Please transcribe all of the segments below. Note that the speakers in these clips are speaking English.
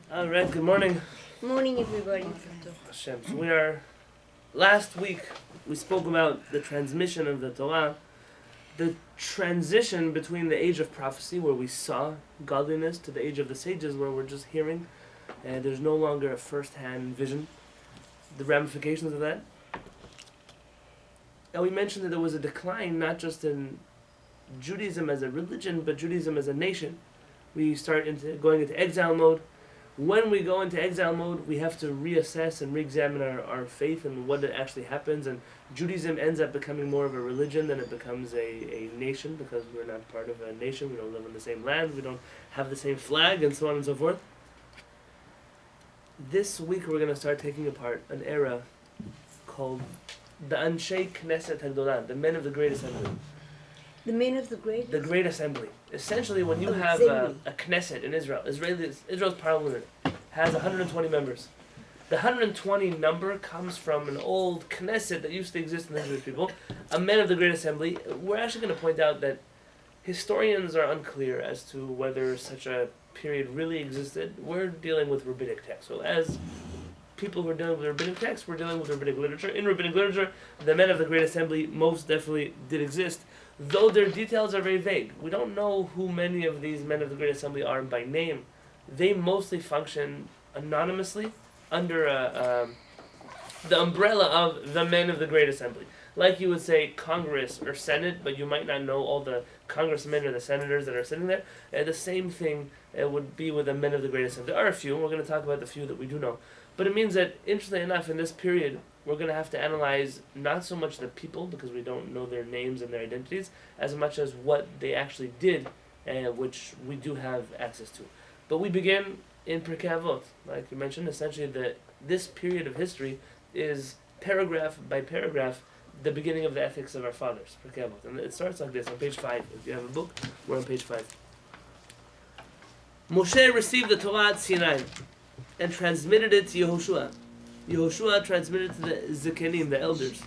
All right, good morning. Morning, everybody. Hashem. So last week we spoke about the transmission of the Torah, the transition between the age of prophecy, where we saw godliness, to the age of the sages, where we're just hearing, and there's no longer a first-hand vision, the ramifications of that. And we mentioned that there was a decline, not just in Judaism as a religion, but Judaism as a nation. We start going into exile mode. When we go into exile mode, we have to reassess and re-examine our faith and what actually happens. And Judaism ends up becoming more of a religion than it becomes a nation, because we're not part of a nation. We don't live on the same land. We don't have the same flag, and so on and so forth. This week we're going to start taking apart an era called the Anshe Knesset HaGdolah, the men of the Great Assembly. The men of the great? The Great Assembly. Essentially, when you have a Knesset in Israel, Israel's parliament has 120 members. The 120 number comes from an old Knesset that used to exist in the Jewish people, a men of the Great Assembly. We're actually going to point out that historians are unclear as to whether such a period really existed. We're dealing with rabbinic texts. So as people who are dealing with rabbinic texts, we're dealing with rabbinic literature. In rabbinic literature, the men of the Great Assembly most definitely did exist, though their details are very vague. We don't know who many of these men of the Great Assembly are by name. They mostly function anonymously under the umbrella of the men of the Great Assembly. Like you would say Congress or Senate, but you might not know all the congressmen or the senators that are sitting there. The same thing would be with the men of the Great Assembly. There are a few, and we're going to talk about the few that we do know. But it means that, interestingly enough, in this period, we're going to have to analyze not so much the people, because we don't know their names and their identities, as much as what they actually did, which we do have access to. But we begin in Pirkei Avot. Like you mentioned, essentially this period of history is paragraph by paragraph the beginning of the ethics of our fathers, Pirkei Avot. And it starts like this, on page 5. If you have a book, we're on page 5. Moshe received the Torah at Sinai and transmitted it to Yehoshua. Yehoshua transmitted to the Zikanim, the elders.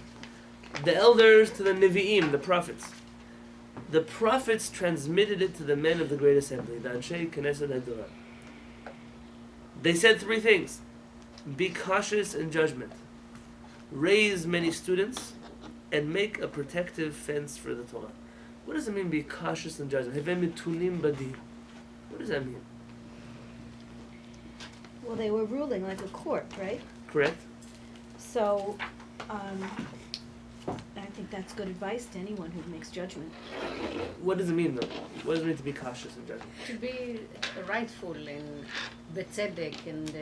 The elders to the Nevi'im, the prophets. The prophets transmitted it to the men of the Great Assembly, the Anshe Knesset HaGdolah. They said 3 things. Be cautious in judgment. Raise many students. And make a protective fence for the Torah. What does it mean, be cautious in judgment? What does that mean? Well, they were ruling like a court, right? Correct. So, I think that's good advice to anyone who makes judgment. What does it mean, though? What does it mean to be cautious in judgment? To be rightful and betzedek and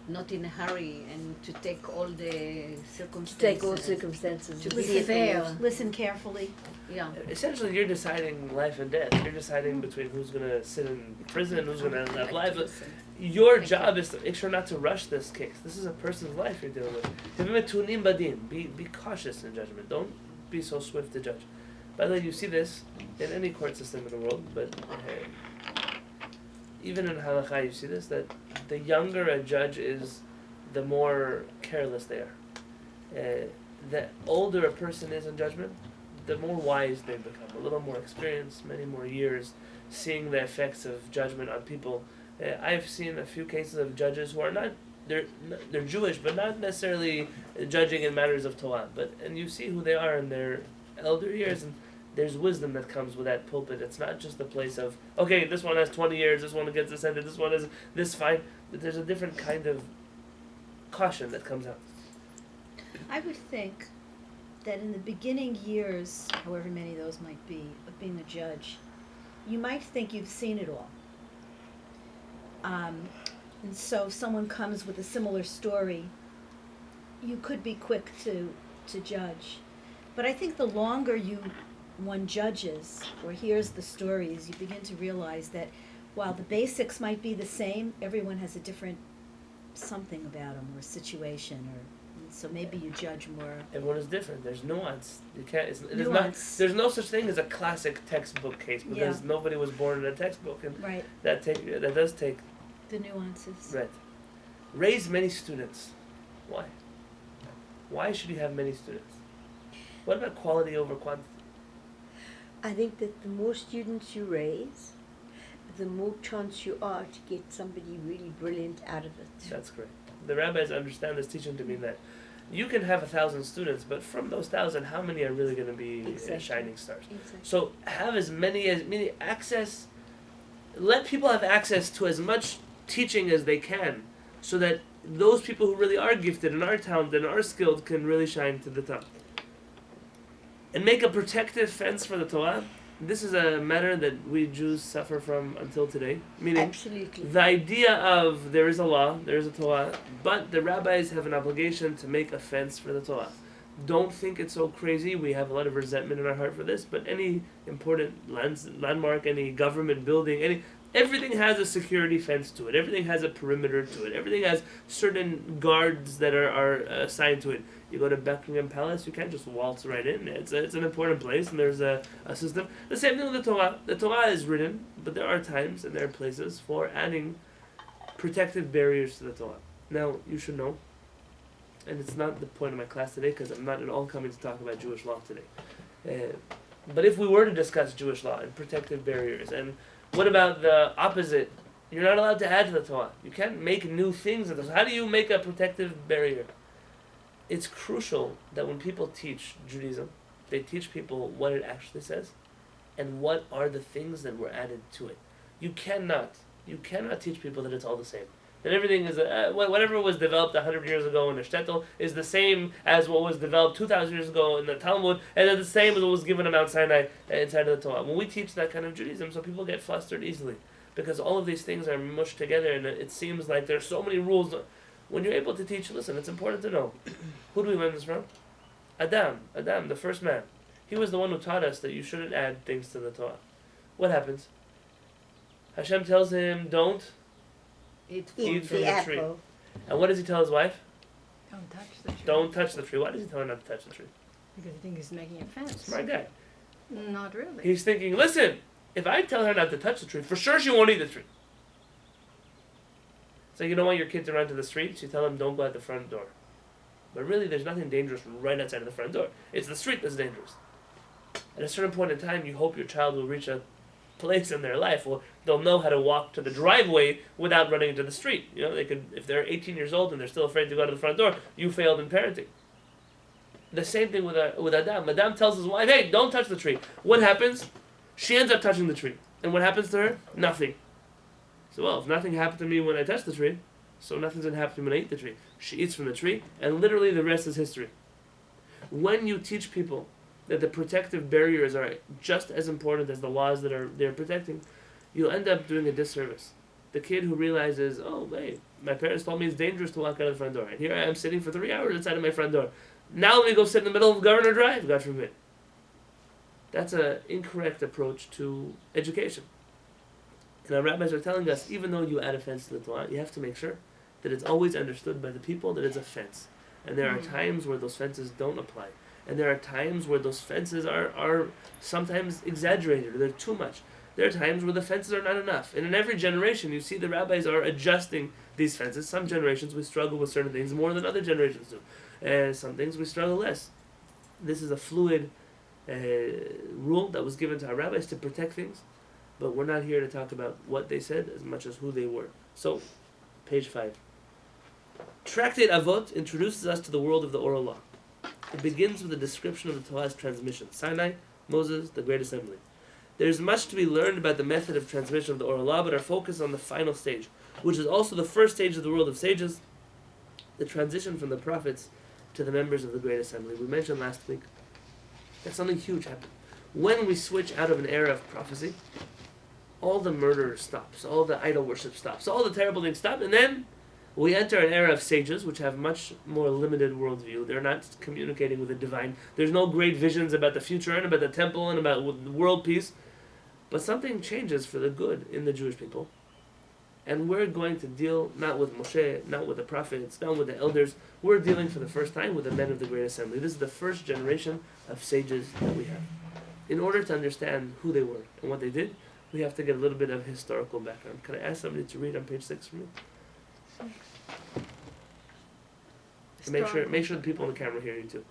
not in a hurry, and to take all the circumstances. To be fair. Listen carefully. Yeah. Essentially, you're deciding life and death. You're deciding between who's going to sit in prison, who's going to have life. Your job is to make sure not to rush this case. This is a person's life you're dealing with. Be cautious in judgment. Don't be so swift to judge. By the way, you see this in any court system in the world, but even in halakha you see this, that the younger a judge is, the more careless they are. The older a person is in judgment, the more wise they become. A little more experience, many more years, seeing the effects of judgment on people. I've seen a few cases of judges who are not, they're Jewish, but not necessarily judging in matters of Torah. And you see who they are in their elder years, and there's wisdom that comes with that pulpit. It's not just the place of, okay, this one has 20 years, this one gets ascended, this one is this fine. But there's a different kind of caution that comes out. I would think that in the beginning years, however many those might be, of being a judge, you might think you've seen it all. And so if someone comes with a similar story, you could be quick to judge. But I think the longer one judges or hears the stories, you begin to realize that while the basics might be the same, everyone has a different something about them or situation, so maybe you judge more. Everyone is different. There's nuance. You can't. Nuance. There's no such thing as a classic textbook case, because nobody was born in a textbook, and right. that does take the nuances. Right. Raise many students. Why? Why should you have many students? What about quality over quantity? I think that the more students you raise, the more chance you are to get somebody really brilliant out of it. That's correct. The rabbis understand this teaching to mean that you can have 1,000 students, but from those 1,000, how many are really going to be shining stars? Exactly. So have as many access. Let people have access to as much teaching as they can, so that those people who really are gifted and are talented and are skilled can really shine to the top. And make a protective fence for the Torah. This is a matter that we Jews suffer from until today. Meaning, Absolutely. the idea of there is a law, there is a Torah, but the rabbis have an obligation to make a fence for the Torah. Don't think it's so crazy. We have a lot of resentment in our heart for this, but any important landmark, any government building, everything has a security fence to it. Everything has a perimeter to it. Everything has certain guards that are assigned to it. You go to Buckingham Palace, you can't just waltz right in. It's an important place, and there's a system. The same thing with the Torah. The Torah is written, but there are times and there are places for adding protective barriers to the Torah. Now, you should know, and it's not the point of my class today, because I'm not at all coming to talk about Jewish law today. But if we were to discuss Jewish law and protective barriers, and what about the opposite? You're not allowed to add to the Torah. You can't make new things. How do you make a protective barrier? It's crucial that when people teach Judaism, they teach people what it actually says and what are the things that were added to it. You cannot teach people that it's all the same. That everything is, whatever was developed 100 years ago in the shtetl is the same as what was developed 2,000 years ago in the Talmud, and then the same as what was given on Mount Sinai inside of the Torah. When we teach that kind of Judaism, so people get flustered easily, because all of these things are mushed together, and it seems like there's so many rules. When you're able to teach, listen, it's important to know. Who do we learn this from? Adam, the first man. He was the one who taught us that you shouldn't add things to the Torah. What happens? Hashem tells him, don't Eat eat from the tree. apple. And what does he tell his wife? Don't touch the tree. Don't touch the tree. Why does he tell her not to touch the tree? Because I think he's making a fence. Smart guy. Not really. He's thinking, listen, if I tell her not to touch the tree, for sure she won't eat the tree. So you don't want your kid to run to the street, you tell them don't go out the front door. But really there's nothing dangerous right outside of the front door. It's the street that's dangerous. At a certain point in time, you hope your child will reach a place in their life where they'll know how to walk to the driveway without running into the street. You know, they could, if they're 18 years old and they're still afraid to go to the front door, you failed in parenting. The same thing with Adam. Adam tells his wife, hey, don't touch the tree. What happens? She ends up touching the tree. And what happens to her? Nothing. So, well, if nothing happened to me when I touched the tree, so nothing's going to happen to me when I eat the tree. She eats from the tree, and literally the rest is history. When you teach people that the protective barriers are just as important as the laws that they're protecting, you'll end up doing a disservice. The kid who realizes, oh, hey, my parents told me it's dangerous to walk out of the front door, and here I am sitting for 3 hours outside of my front door. Now let me go sit in the middle of Governor Drive, God forbid. That's an incorrect approach to education. And our rabbis are telling us, even though you add a fence to the Torah, you have to make sure that it's always understood by the people that it's a fence. And there are times where those fences don't apply. And there are times where those fences are sometimes exaggerated, or they're too much. There are times where the fences are not enough. And in every generation, you see the rabbis are adjusting these fences. Some generations we struggle with certain things more than other generations do. And some things we struggle less. This is a fluid rule that was given to our rabbis to protect things. But we're not here to talk about what they said as much as who they were. So, page 5. Tractate Avot introduces us to the world of the oral law. It begins with a description of the Torah's transmission. Sinai, Moses, the Great Assembly. There is much to be learned about the method of transmission of the oral law, but our focus is on the final stage, which is also the first stage of the world of sages, the transition from the prophets to the members of the Great Assembly. We mentioned last week that something huge happened. When we switch out of an era of prophecy, all the murder stops, all the idol worship stops, all the terrible things stop, and then we enter an era of sages, which have much more limited worldview. They're not communicating with the divine. There's no great visions about the future and about the temple and about world peace. But something changes for the good in the Jewish people. And we're going to deal not with Moshe, not with the prophets, not with the elders. We're dealing for the first time with the men of the Great Assembly. This is the first generation of sages that we have. In order to understand who they were and what they did, we have to get a little bit of historical background. Can I ask somebody to read on page 6 for me? Make sure the people on the camera hear you too.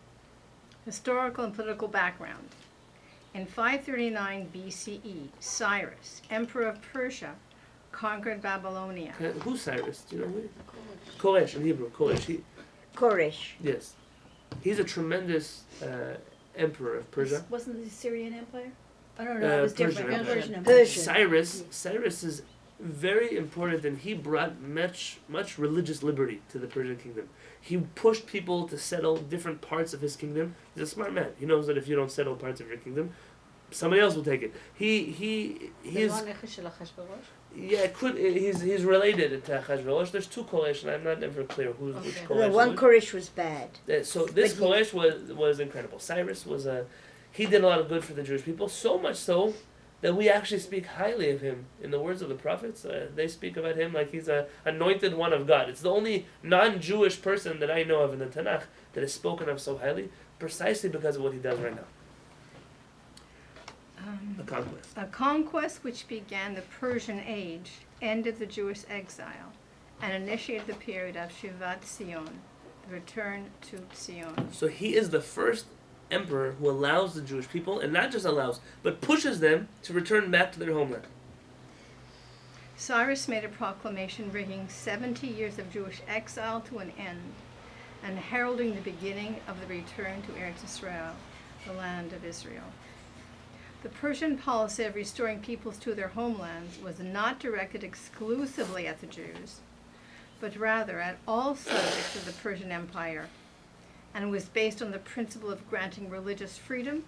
Historical and political background. In 539 BCE, Cyrus, emperor of Persia, conquered Babylonia. Who's Cyrus? Do you know who? Koresh in Hebrew. Koresh. Koresh. Yes. He's a tremendous emperor of Persia. Wasn't the Syrian Empire? I don't know, it was Persian different. Empire. Persian Empire. Persian. Cyrus is very important, and he brought much religious liberty to the Persian kingdom. He pushed people to settle different parts of his kingdom. He's a smart man. He knows that if you don't settle parts of your kingdom, somebody else will take it. He's he's related to Achashverosh. There's two Koresh, and I'm not ever clear which Koresh. The one Koresh was bad. So this But Koresh was incredible. Cyrus was he did a lot of good for the Jewish people, so much so that we actually speak highly of him. In the words of the prophets, they speak about him like he's an anointed one of God. It's the only non-Jewish person that I know of in the Tanakh that is spoken of so highly, precisely because of what he does right now. A conquest. A conquest which began the Persian age, ended the Jewish exile, and initiated the period of Shivat Zion, the return to Zion. So he is the first emperor who allows the Jewish people, and not just allows, but pushes them to return back to their homeland. Cyrus made a proclamation bringing 70 years of Jewish exile to an end, and heralding the beginning of the return to Eretz Israel, the land of Israel. The Persian policy of restoring peoples to their homelands was not directed exclusively at the Jews, but rather at all subjects of the Persian Empire, and was based on the principle of granting religious freedom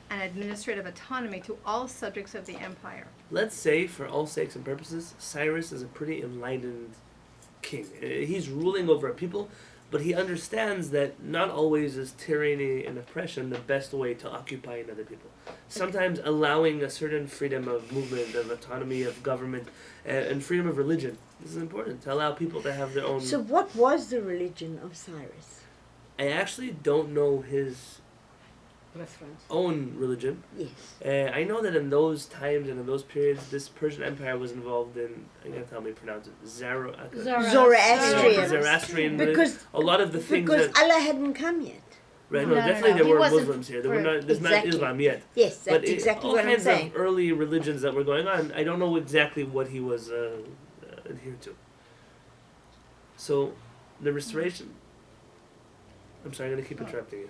and administrative autonomy to all subjects of the empire. Let's say, for all sakes and purposes, Cyrus is a pretty enlightened king. He's ruling over a people, but he understands that not always is tyranny and oppression the best way to occupy another people. Sometimes allowing a certain freedom of movement, of autonomy, of government, and freedom of religion. This is important, to allow people to have their own... So what was the religion of Cyrus? I actually don't know his Reference. own religion. Yes. I know that in those times and in those periods, this Persian Empire was involved in, I can't tell me pronounce it, Zoroastrian. Zoroastrian. Because a lot of the things because that... Allah hadn't come yet. Right, No, no, no, definitely no. there He were wasn't Muslims here. There were not, there's Exactly. not Islam yet. Yes, that's But exactly all what I'm kinds saying. of early religions that were going on, I don't know exactly what he was adhered to. So, the restoration... I'm sorry, I'm going to keep interrupting you.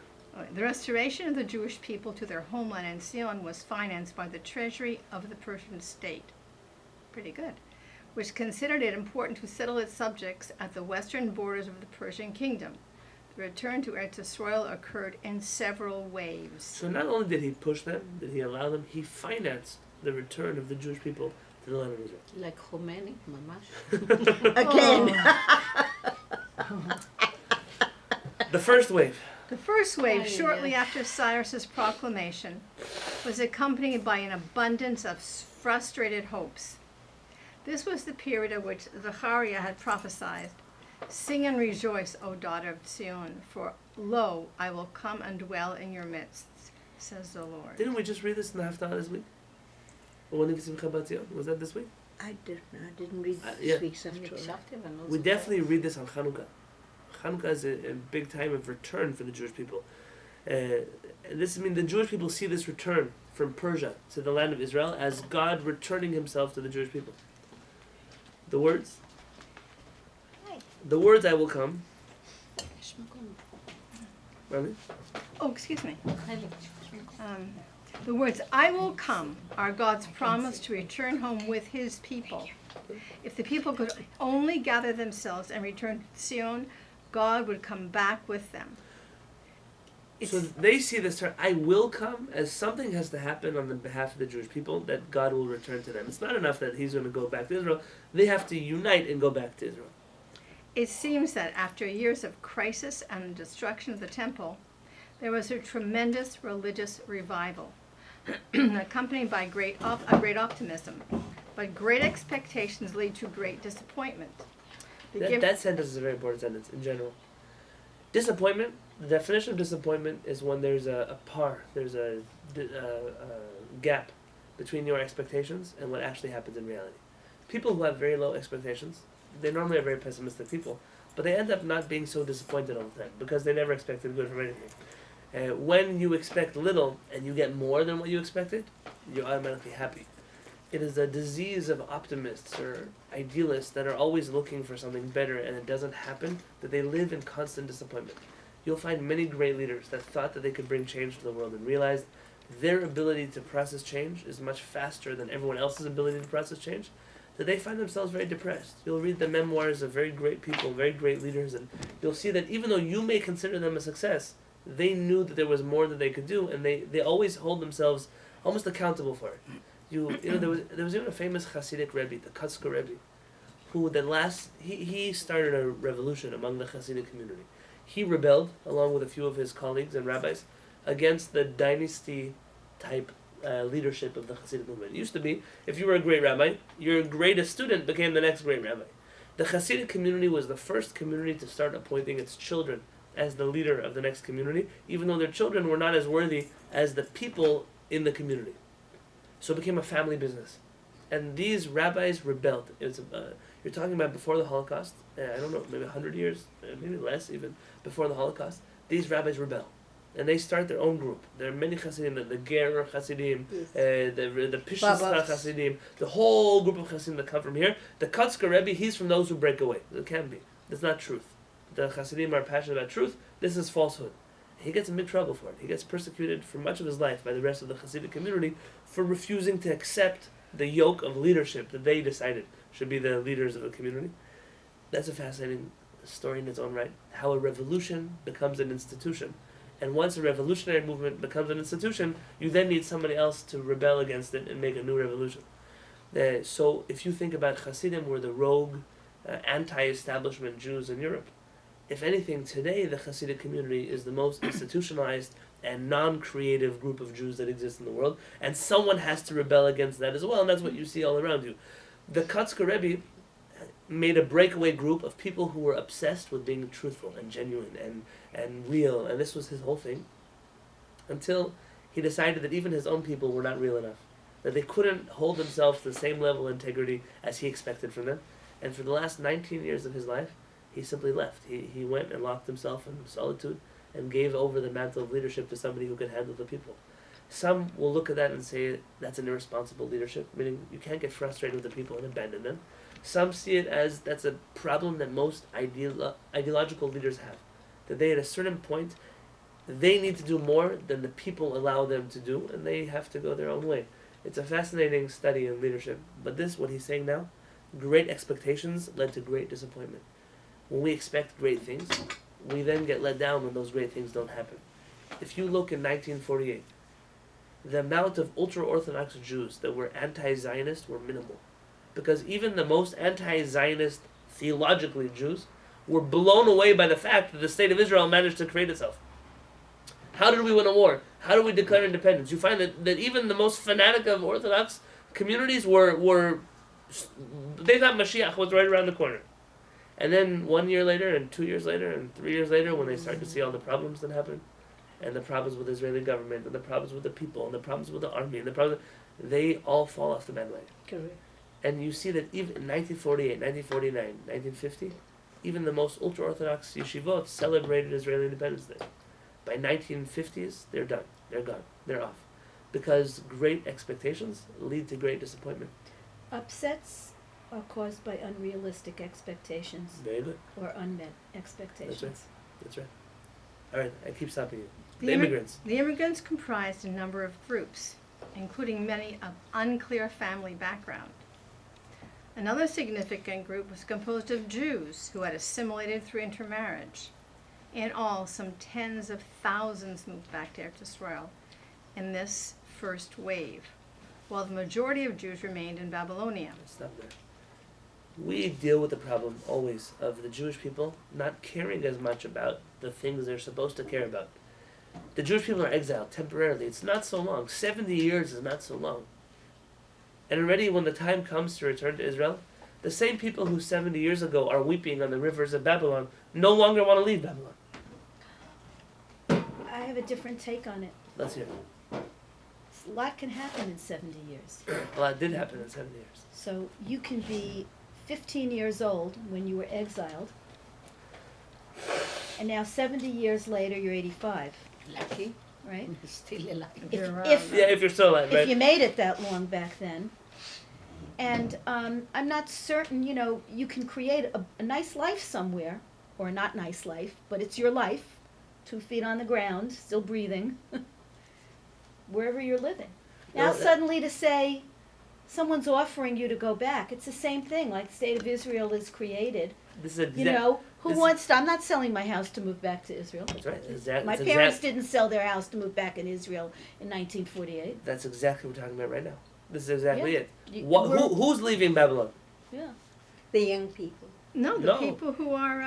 The restoration of the Jewish people to their homeland in Zion was financed by the treasury of the Persian state. Pretty good. Which considered it important to settle its subjects at the western borders of the Persian kingdom. The return to Eretz Israel occurred in several waves. So not only did he push them, did he allow them, he financed the return of the Jewish people to the land of Israel. Like Khomeini, mamash. Again. The first wave. The first wave, Oh, shortly yeah. after Cyrus's proclamation, was accompanied by an abundance of frustrated hopes. This was the period at which Zechariah had prophesied, "Sing and rejoice, O daughter of Zion, for lo, I will come and dwell in your midst, says the Lord." Didn't we just read this in the Haftarah this week? Was that this week? I didn't read this yeah. week's after all. הקשבתי, אבל אני לא We זוכרת. definitely read this on Hanukkah. Hanukkah is a big time of return for the Jewish people. The Jewish people see this return from Persia to the land of Israel as God returning himself to the Jewish people. The words, I will come. יש מקום. Rami? Oh, excuse me. חלק. The words, "I will come," are God's promise to return home with his people. If the people could only gather themselves and return to Zion, God would come back with them. So they see this term, I will come, as something has to happen on the behalf of the Jewish people that God will return to them. It's not enough that he's going to go back to Israel. They have to unite and go back to Israel. It seems that after years of crisis and destruction of the temple, there was a tremendous religious revival, accompanied by great optimism. But great expectations lead to great disappointment. That sentence is a very important sentence in general. Disappointment, the definition of disappointment is when there's a gap between your expectations and what actually happens in reality. People who have very low expectations, they normally are very pessimistic people, but they end up not being so disappointed all the time because they never expected good from anything. When you expect little and you get more than what you expected, you're automatically happy. It is a disease of optimists or idealists that are always looking for something better and it doesn't happen, that they live in constant disappointment. You'll find many great leaders that thought that they could bring change to the world and realized their ability to process change is much faster than everyone else's ability to process change, that they find themselves very depressed. You'll read the memoirs of very great people, very great leaders, and you'll see that even though you may consider them a success, they knew that there was more that they could do, and they always hold themselves almost accountable for it. There was even a famous Hasidic Rebbe, the Kutzker Rebbe, who he started a revolution among the Hasidic community. He rebelled, along with a few of his colleagues and rabbis, against the dynasty-type leadership of the Hasidic movement. It used to be, if you were a great rabbi, your greatest student became the next great rabbi. The Hasidic community was the first community to start appointing its children as the leader of the next community, even though their children were not as worthy as the people in the community. So it became a family business. And these rabbis rebelled. You're talking about before the Holocaust, I don't know, maybe 100 years, maybe less even, before the Holocaust, these rabbis rebel. And they start their own group. There are many Hasidim, the Ger Hasidim, the Pishas Hasidim, the whole group of Hasidim that come from here. The Kutzker Rebbe, he's from those who break away. It can't be. That's not truth. The Hasidim are passionate about truth. This is falsehood. He gets in big trouble for it. He gets persecuted for much of his life by the rest of the Hasidic community for refusing to accept the yoke of leadership that they decided should be the leaders of the community. That's a fascinating story in its own right. How a revolution becomes an institution. And once a revolutionary movement becomes an institution, you then need somebody else to rebel against it and make a new revolution. So if you think about Hasidim were the rogue, anti-establishment Jews in Europe, if anything, today the Hasidic community is the most institutionalized and non-creative group of Jews that exist in the world, and someone has to rebel against that as well, and that's what you see all around you. The Kutzker Rebbe made a breakaway group of people who were obsessed with being truthful and genuine and real, and this was his whole thing, until he decided that even his own people were not real enough, that they couldn't hold themselves to the same level of integrity as he expected from them, and for the last 19 years of his life, he simply left. He went and locked himself in solitude and gave over the mantle of leadership to somebody who could handle the people. Some will look at that and say that's an irresponsible leadership, meaning you can't get frustrated with the people and abandon them. Some see it as that's a problem that most ideological leaders have, that they at a certain point, they need to do more than the people allow them to do, and they have to go their own way. It's a fascinating study in leadership, but this, what he's saying now, great expectations led to great disappointment. When we expect great things, we then get let down when those great things don't happen. If you look in 1948, the amount of ultra-Orthodox Jews that were anti-Zionist were minimal. Because even the most anti-Zionist, theologically Jews, were blown away by the fact that the state of Israel managed to create itself. How did we win a war? How did we declare independence? You find that even the most fanatic of Orthodox communities were they thought Mashiach was right around the corner. And then 1 year later, and 2 years later, and 3 years later, when they start to see all the problems that happen, and the problems with the Israeli government, and the problems with the people, and the problems with the army, and the problems, they all fall off the bandwagon. Correct. And you see that even in 1948, 1949, 1950, even the most ultra-Orthodox yeshivot celebrated Israeli Independence Day. By 1950s, they're done. They're gone. They're off. Because great expectations lead to great disappointment. Upsets are caused by unrealistic expectations Very good. or unmet expectations. That's right. All right, I keep stopping you. The The immigrants. The immigrants comprised a number of groups, including many of unclear family background. Another significant group was composed of Jews who had assimilated through intermarriage. In all, some tens of thousands moved back to Eretz Israel in this first wave, while the majority of Jews remained in Babylonia. Stop there. We deal with the problem always of the Jewish people not caring as much about the things they're supposed to care about. The Jewish people are exiled temporarily. It's not so long. 70 years is not so long. And already when the time comes to return to Israel, the same people who 70 years ago are weeping on the rivers of Babylon no longer want to leave Babylon. I have a different take on it. Let's hear it. A lot can happen in 70 years. A lot did happen in 70 years. So you can be 15 years old when you were exiled, and now 70 years later you're 85. Lucky. right? Still alive. If, You're if, Yeah, if you're still alive, if right? you made it that long back then. And I'm not certain, you know, you can create a nice life somewhere, or a not nice life, but it's your life, 2 feet on the ground, still breathing, wherever you're living. Now Well, that- suddenly to say, someone's offering you to go back, it's the same thing, like the state of Israel is created. This is You know, who this- wants to, I'm not selling my house to move back to Israel. That's right. My parents didn't sell their house to move back in Israel in 1948. That's exactly what we're talking about right now. This is exactly Yeah. it. You- What, we're- who's leaving Babylon? Yeah. The young people. No, the No. people who are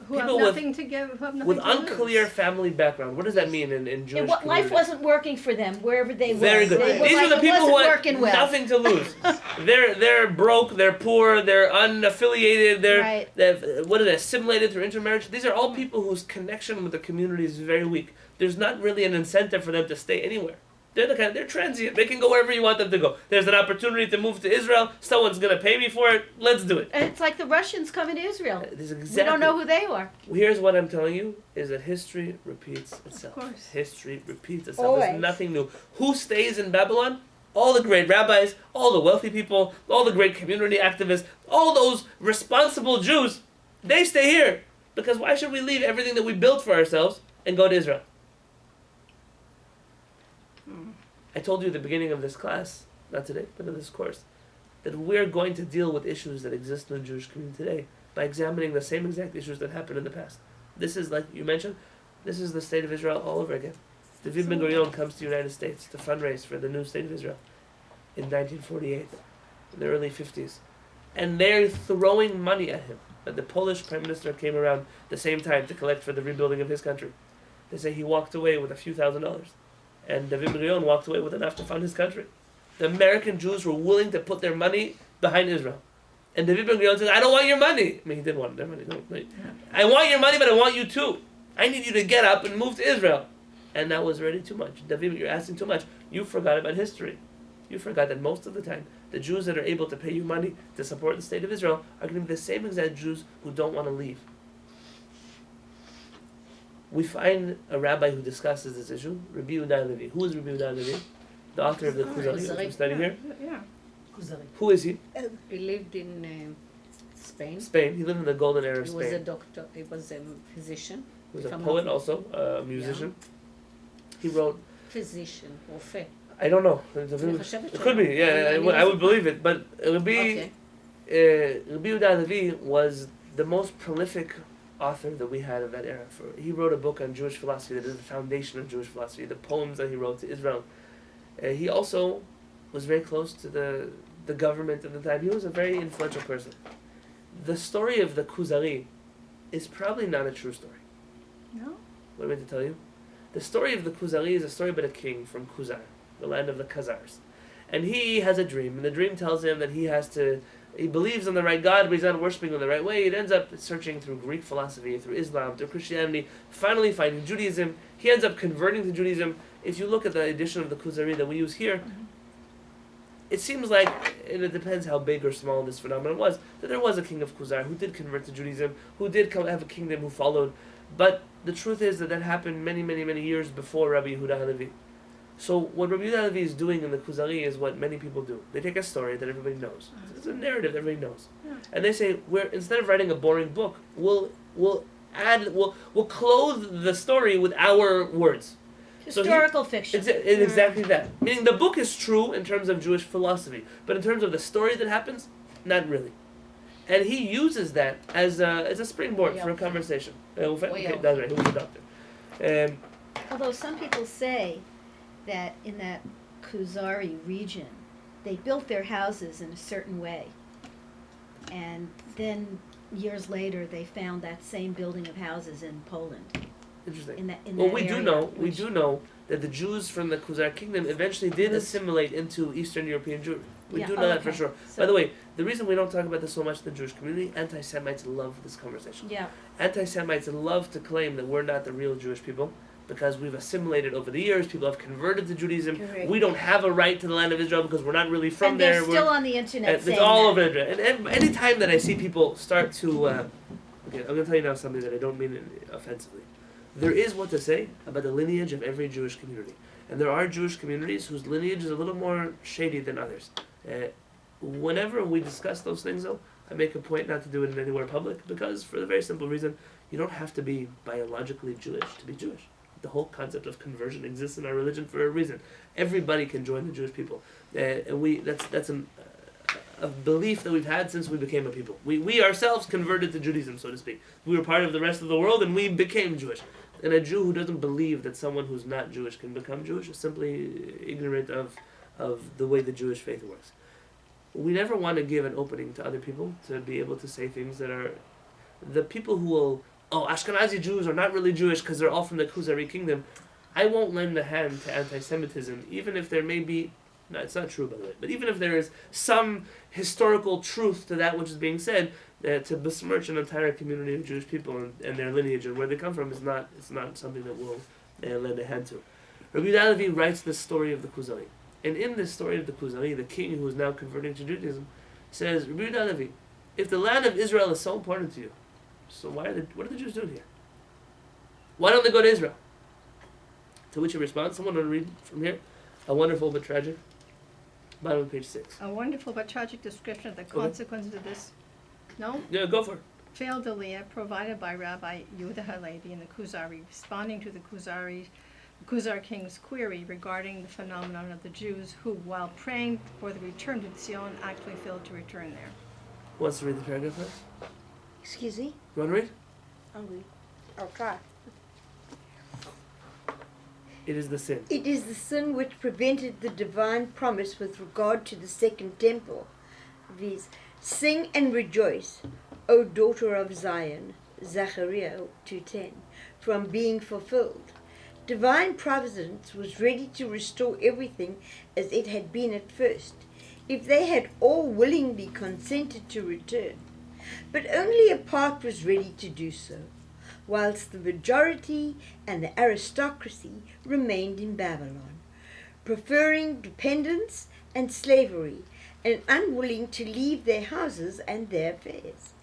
who People have with- nothing to give, who have nothing With to unclear lose. family background. What does that mean in Jewish Life community? wasn't working for them wherever they were. Very good. They were These like, are the it people who wasn't had working well. nothing to lose. They're broke. They're poor. They're unaffiliated. They're Right. what are they, assimilated through intermarriage? These are all people whose connection with the community is very weak. There's not really an incentive for them to stay anywhere. They're transient. They can go wherever you want them to go. There's an opportunity to move to Israel. Someone's gonna pay me for it. Let's do it. And it's like the Russians coming to Israel. This is We exactly. don't know who they are. Here's what I'm telling you: is that history repeats itself. course. History repeats itself. There's Always. nothing new. Who stays in Babylon? All the great rabbis, all the wealthy people, all the great community activists, all those responsible Jews. They stay here because why should we leave everything that we built for ourselves and go to Israel? I told you at the beginning of this class, not today, but of this course, that we're going to deal with issues that exist in the Jewish community today by examining the same exact issues that happened in the past. This is, like you mentioned, this is the state of Israel all over again. David Ben Gurion comes to the United States to fundraise for the new state of Israel in 1948, in the early 50s. And they're throwing money at him. But the Polish prime minister came around the same time to collect for the rebuilding of his country. They say he walked away with a few $1,000s. And David Ben-Gurion walked away with enough to fund his country. The American Jews were willing to put their money behind Israel. And David Ben-Gurion says, I don't want your money. I mean, he did want their money. No, I want your money, but I want you too. I need you to get up and move to Israel. And that was already too much. David, you're asking too much. You forgot about history. You forgot that most of the time, the Jews that are able to pay you money to support the state of Israel are going to be the same exact Jews who don't want to leave. We find a rabbi who discusses this issue, Rabbi Yonatan Halevy. Who is Rabbi Yonatan Halevy? The author of the Kuzari, which we study here. Yeah. Who is he? He lived in Spain. Spain. He lived in the golden era of He was a Spain. doctor. He was a physician. He was a if I'm poet not- also, a musician. He wrote, physician, רופא. I don't know. חושבת It could be, yeah, I would believe it. But Rabbi Okay. Yonatan Halevy was the most prolific author that we had of that era. He wrote a book on Jewish philosophy that is the foundation of Jewish philosophy, the poems that he wrote to Israel. He also was very close to the government at the time. He was a very influential person. The story of the Kuzari is probably not a true story. No? What am I to tell you? The story of the Kuzari is a story about a king from Kuzar, the land of the Khazars. And he has a dream, and the dream tells him that he believes in the right God, but he's not worshipping in the right way. It ends up searching through Greek philosophy, through Islam, through Christianity, finally finding Judaism. He ends up converting to Judaism. If you look at the edition of the Kuzari that we use here, it seems like, and it depends how big or small this phenomenon was, that there was a king of Kuzar who did convert to Judaism, who did have a kingdom who followed. But the truth is that happened many, many, many years before Rabbi Yehuda Halevi. So what Rabbi Yehuda Halevi is doing in the Kuzari is what many people do. They take a story that everybody knows. It's a narrative that everybody knows. Yeah. And they say, instead of writing a boring book, we'll clothe the story with our words. So Historical fiction. Exactly that. Meaning the book is true in terms of Jewish philosophy, but in terms of the story that happens, not really. And he uses that as a springboard for a conversation. Okay, that's right. He was a doctor. Although some people say that in that Kuzari region, they built their houses in a certain way. And then years later, they found that same building of houses in Poland. Interesting. Well, we do know that the Jews from the Khazar kingdom eventually did assimilate into Eastern European Jewry. We do know that for sure. So, By the way, the reason we don't talk about this so much in the Jewish community, anti-Semites love this conversation. yeah, Anti-Semites love to claim that we're not the real Jewish people because we've assimilated over the years. People have converted to Judaism. Correct. We don't have a right to the land of Israel because we're not really from and there. they're still on the internet It's saying all that. over the internet. And any time that I see people start to, okay, I'm going to tell you now something that I don't mean offensively. there is what to say about the lineage of every Jewish community. And there are Jewish communities whose lineage is a little more shady than others. Whenever we discuss those things, though, I make a point not to do it in anywhere public, because for the very simple reason, you don't have to be biologically Jewish to be Jewish. The whole concept of conversion exists in our religion for a reason. Everybody can join the Jewish people. And that's a belief that we've had since we became a people. We ourselves converted to Judaism, so to speak. We were part of the rest of the world and we became Jewish. And a Jew who doesn't believe that someone who's not Jewish can become Jewish is simply ignorant of the way the Jewish faith works. We never want to give an opening to other people to be able to say things that are... The people who will, Ashkenazi Jews are not really Jewish because they're all from the Khuzari kingdom. I won't lend a hand to anti-Semitism, even if there may be... No, it's not true, by the way. But even if there is some historical truth to that which is being said, to besmirch an entire community of Jewish people and their lineage and where they come from is not something that we'll lend a hand to. Rabbi Yonatan Halevy writes the story of the Khuzari. And in this story of the Khuzari, the king who is now converting to Judaism, says, Rabbi Yonatan Halevy, if the land of Israel is so important to you, so what are the Jews doing here? Why don't they go to Israel? To which he responds, someone want to read from here? A wonderful but tragic. Bottom of page 6. A wonderful but tragic description of the consequences of this. No? Yeah, go for it. Failed aliyah provided by Rabbi Yonatan Halevy and the Khuzari, responding to the Khuzar king's query regarding the phenomenon of the Jews who, while praying for the return to Zion, actually failed to return there. Who wants to read the paragraph first? Excuse me? You want to read? I'll try. It is the sin. It is the sin which prevented the divine promise with regard to the second temple. Viz. Sing and rejoice, O daughter of Zion, Zechariah 2:10, from being fulfilled. Divine providence was ready to restore everything as it had been at first, if they had all willingly consented to return. But only a part was ready to do so, whilst the majority and the aristocracy remained in Babylon, preferring dependence and slavery, and unwilling to leave their houses and their affairs.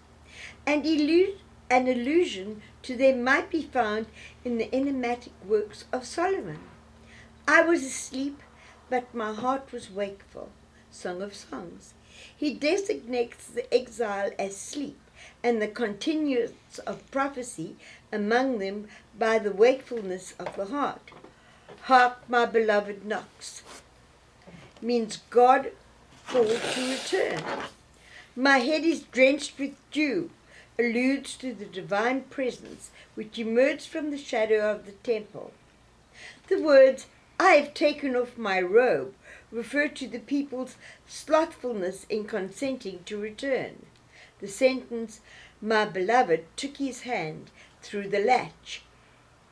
And an allusion to them might be found in the enigmatic works of Solomon. I was asleep, but my heart was wakeful. Song of Songs. He designates the exile as sleep, and the continuance of prophecy among them by the wakefulness of the heart. Hark, my beloved knocks, means God called to return. My head is drenched with dew, alludes to the divine presence which emerged from the shadow of the temple. The words, I have taken off my robe, refer to the people's slothfulness in consenting to return. The sentence, my beloved took his hand through the latch,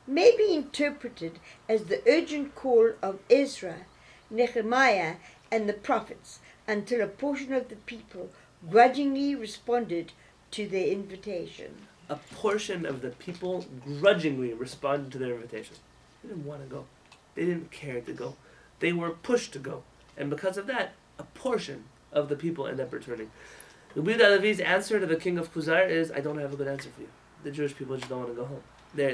may be interpreted as the urgent call of Ezra, Nehemiah, and the prophets, until a portion of the people grudgingly responded to their invitation. A portion of the people grudgingly responded to their invitation. They didn't want to go. They didn't care to go. They were pushed to go. And because of that, a portion of the people end up returning. Rabbi Yonatan Halevy's answer to the king of Khuzar is, I don't have a good answer for you. The Jewish people just don't want to go home. There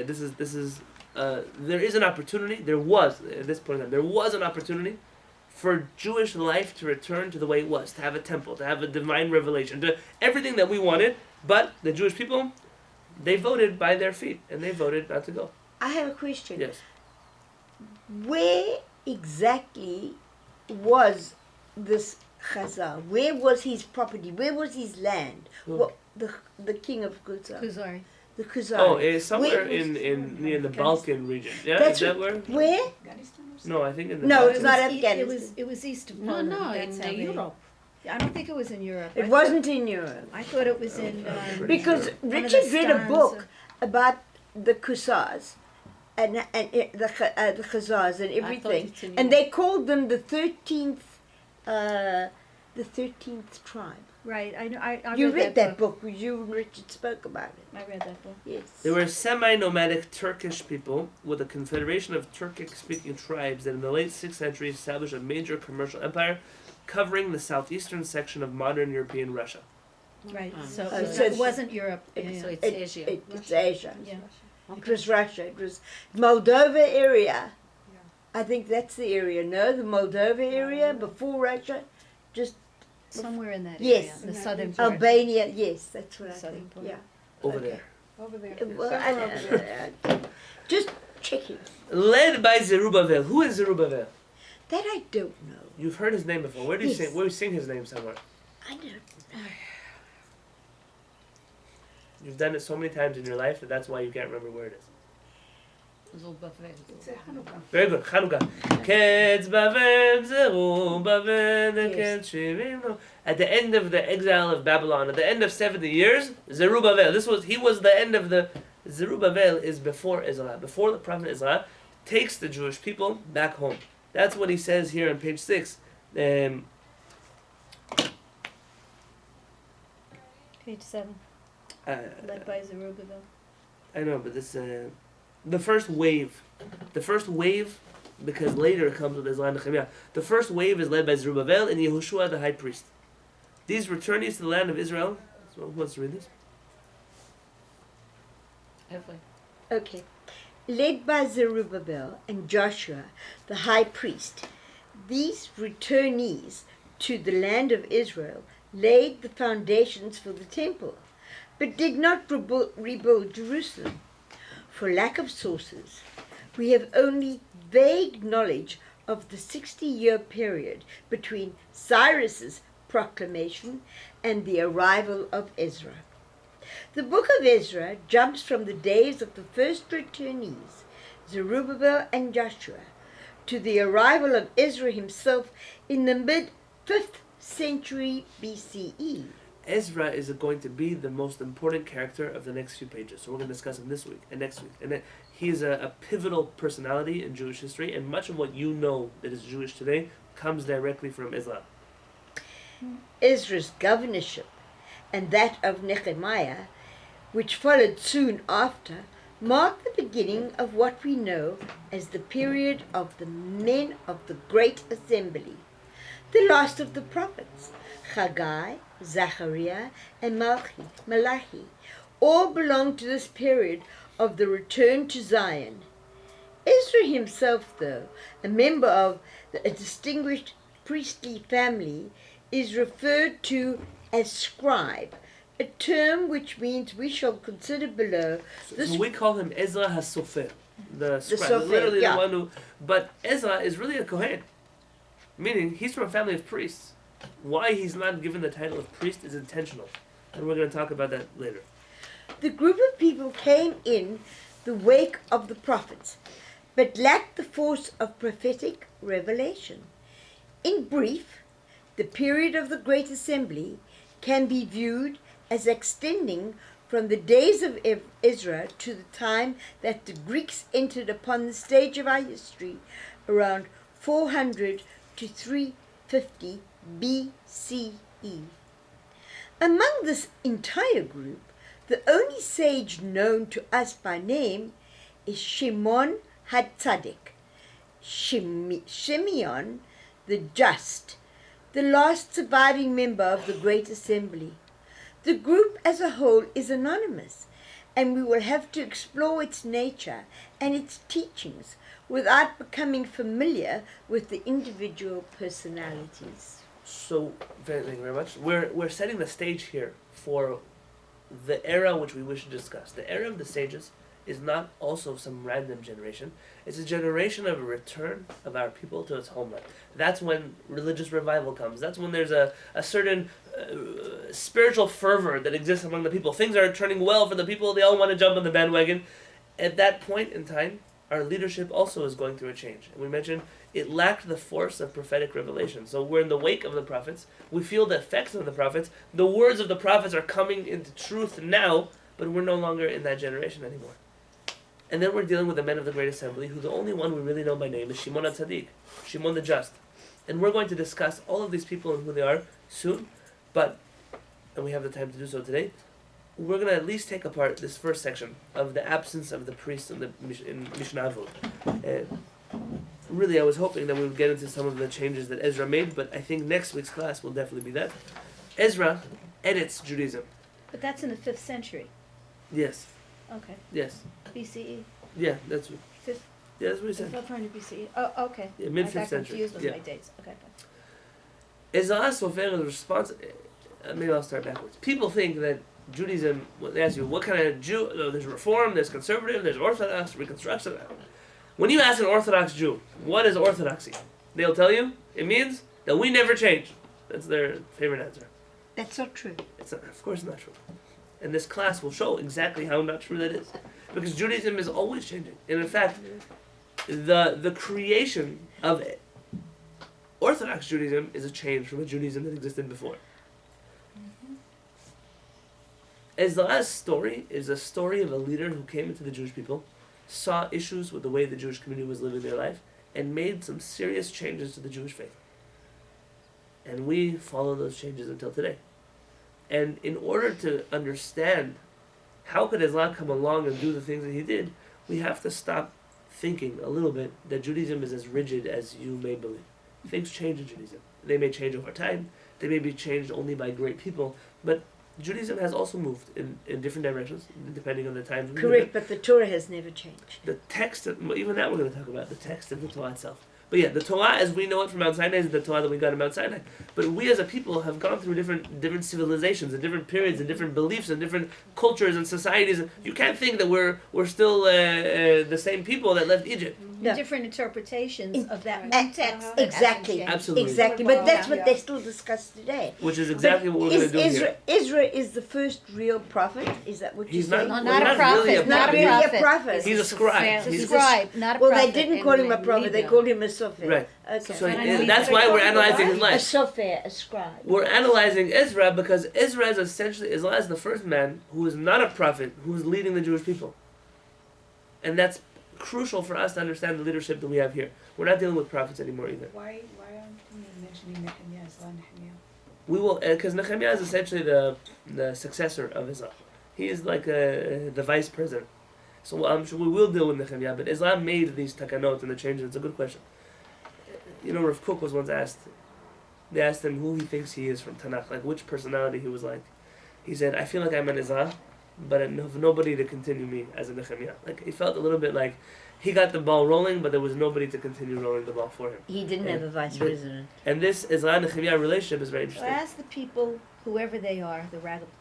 is an opportunity. There was, at this point in time, there was an opportunity for Jewish life to return to the way it was, to have a temple, to have a divine revelation, to everything that we wanted, but the Jewish people, they voted by their feet, and they voted not to go. I have a question. Yes. Where exactly was this Chazar? Where was his property? Where was his land? What, the king of Khuzar? Khuzari. The Khuzar. Oh, it's somewhere in near the Balkan region. Yeah, That's is that where? Where? No, I think in the No, Balkans. it's not Afghanistan. It was east of No, Poland. no, That's in how they- Europe. I don't think it was in Europe. It wasn't in Europe. I thought it was in. Because Sure. One of the Richard read a stands book about the Khuzars and the Khazars and everything, it's in and Europe. they called them the 13th tribe. Right, I You read that book. book. You and Richard spoke about it. I read that book. Yes. They were semi-nomadic Turkish people with a confederation of Turkic-speaking tribes that in the late 6th century established a major commercial empire covering the southeastern section of modern European Russia. Right, Ah. so Oh, it so it wasn't Europe. So Yeah. it's Asia. It's Asia. Yeah. It was Russia. It was Moldova area. I think that's the area. No, the Moldova area before Russia, just Somewhere in that Yes. area, the southern part. Albania. Yes, that's what I Southern think. part. Yeah. Over Okay. there. Over there. Well, just checking. Led by Zerubbabel. Who is Zerubbabel? That I don't know. You've heard his name before. Where do you Yes. sing? Where do you sing his name somewhere? I don't. You've done it so many times in your life that that's why you can't remember where it is. It's a Hanukkah. Very good. Chanukah. Ketz Bavel Zerubbabel Ketz Shivim Lo. At the end of the exile of Babylon, at the end of 70 years, Zerubbabel. He was the end of the. Zerubbabel is before Ezra. Before the prophet Ezra takes the Jewish people back home. That's what he says here on page 6. Page 7, led by Zerubbabel. I know, but this the first wave, because later it comes with Ezra and Nehemiah. The first wave is led by Zerubbabel and Yehoshua the high priest. These returnees to the land of Israel. So who wants to read this? Okay. Led by Zerubbabel and Joshua, the high priest, these returnees to the land of Israel laid the foundations for the temple, but did not rebuild Jerusalem. For lack of sources, we have only vague knowledge of the 60-year period between Cyrus's proclamation and the arrival of Ezra. The Book of Ezra jumps from the days of the first returnees, Zerubbabel and Joshua, to the arrival of Ezra himself in the mid-5th century BCE. Ezra is going to be the most important character of the next few pages. So we're going to discuss him this week and next week. And he is a pivotal personality in Jewish history, and much of what you know that is Jewish today comes directly from Ezra. Ezra's governorship and that of Nehemiah, which followed soon after, marked the beginning of what we know as the period of the men of the Great Assembly, the last of the prophets, Haggai, Zechariah, and Malachi, all belong to this period of the return to Zion. Ezra himself, though a member of a distinguished priestly family, is referred to as scribe, a term which means we shall consider below. So we call him Ezra HaSofer, the scribe, Sofer, literally yeah. the one who. But Ezra is really a Kohen, meaning he's from a family of priests. Why he's not given the title of priest is intentional, and we're going to talk about that later. The group of people came in the wake of the prophets, but lacked the force of prophetic revelation. In brief, the period of the Great Assembly can be viewed as extending from the days of Ezra to the time that the Greeks entered upon the stage of our history around 400 to 350 BCE. Among this entire group, the only sage known to us by name is Shimon HaTzadik, Shimeon the Just, the last surviving member of the Great Assembly. The group as a whole is anonymous, and we will have to explore its nature and its teachings without becoming familiar with the individual personalities. So, thank you very much. We're setting the stage here for the era which we wish to discuss. The era of the sages is not also some random generation. It's a generation of a return of our people to its homeland. That's when religious revival comes. That's when there's a certain spiritual fervor that exists among the people. Things are turning well for the people. They all want to jump on the bandwagon. At that point in time, our leadership also is going through a change. And we mentioned it lacked the force of prophetic revelation. So we're in the wake of the prophets. We feel the effects of the prophets. The words of the prophets are coming into truth now, but we're no longer in that generation anymore. And then we're dealing with the men of the Great Assembly, who the only one we really know by name is Shimon HaTzadik, Shimon the Just. And we're going to discuss all of these people and who they are soon, but, and we have the time to do so today, we're going to at least take apart this first section of the absence of the priests in Mishnah Avot. Really, I was hoping that we would get into some of the changes that Ezra made, but I think next week's class will definitely be that. Ezra edits Judaism. But that's in the 5th century. Yes. Okay. Yes. BCE. Yeah, that's what. Fifth. Yeah, that's what he said. 1200 BCE. Oh, okay. Yeah, mid I fifth got century. confused with Yeah. my dates. Okay. Ezra Sofer is responsible. Maybe I'll start backwards. People think that Judaism. Well, they ask you what kind of Jew. There's Reform. There's Conservative. There's Orthodox. Reconstruction. When you ask an Orthodox Jew, what is Orthodoxy? They'll tell you it means that we never change. That's their favorite answer. That's not true. It's not, of course not true. And this class will show exactly how not true that is. Because Judaism is always changing. And in fact, the creation of Orthodox Judaism is a change from a Judaism that existed before. Ezra's story is a story of a leader who came into the Jewish people, saw issues with the way the Jewish community was living their life, and made some serious changes to the Jewish faith. And we follow those changes until today. And in order to understand how could Islam come along and do the things that he did, we have to stop thinking a little bit that Judaism is as rigid as you may believe. Things change in Judaism. They may change over time. They may be changed only by great people. But Judaism has also moved in different directions, depending on the times. we live in. Correct, but the Torah has never changed. The text, even that we're going to talk about, the text of the Torah itself. But yeah, the Torah as we know it from Mount Sinai is the Torah that we got in Mount Sinai. But we as a people have gone through different civilizations and different periods and different beliefs and different cultures and societies. You can't think that we're still the same people that left Egypt. No. Different interpretations of that A- one text. exactly. Absolutely. Exactly, but that's what Yeah. they still discuss today. Which is exactly But what we're going to do Ezra, here. Ezra is the first real prophet? Is that what He's you're saying? not, No, well, not a not really prophet, Not prophet. really prophet. a prophet. He's a scribe. He's a He's scribe, not a Well, prophet. they didn't call him a and prophet, they leader. called him a sofer. Right. Okay. So And that's why we're analyzing his A life. sofer, a scribe. We're analyzing Ezra because Ezra is essentially Ezra is the first man who is not a prophet who is leading the Jewish people, and that's crucial for us to understand the leadership that we have here. We're not dealing with prophets anymore either. Why aren't we mentioning Nehemiah as well, Nehemiah? We will because Nehemiah is essentially the successor of Ezra. He is like the vice president. So I'm sure we will deal with Nehemiah, but Ezra made these takanot and the changes. It's a good question. You know, Rav Kook was once asked. They asked him who he thinks he is from Tanakh, like which personality he was like. He said, "I feel like I'm an Ezra, but I have nobody to continue me as a Nehemiah." Like he felt a little bit like he got the ball rolling, but there was nobody to continue rolling the ball for him. He didn't have a vice But- president. And this Ezra-Nehemiah relationship is very So interesting. as the people, whoever they are, the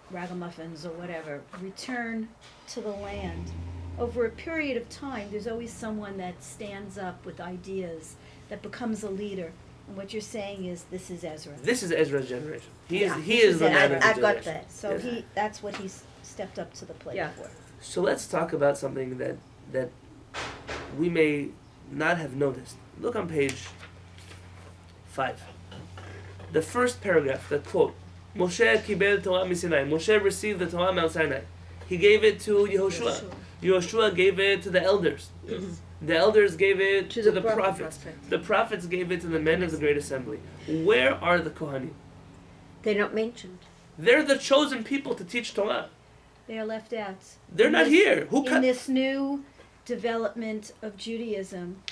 ragamuffins or whatever, return to the land, over a period of time, there's always someone that stands up with ideas, that becomes a leader. And what you're saying is, this is Ezra. This is Ezra's generation. He Yeah, is the man of the I got generation. that. So Yes. that's what he's stepped up to the plate Yeah. for. So let's talk about something that we may not have noticed. Look on page 5. The first paragraph, the quote, Moshe kibel Torah miSinai. Moshe received the Torah Mount Sinai. He gave it to Yehoshua. Yehoshua gave it to the elders. The elders gave it to the prophets. The prophets gave it to the men of the great assembly. Where are the Kohanim? They're not mentioned. They're the chosen people to teach Torah. They are left out. They're not here. Who In cut? this new development of Judaism,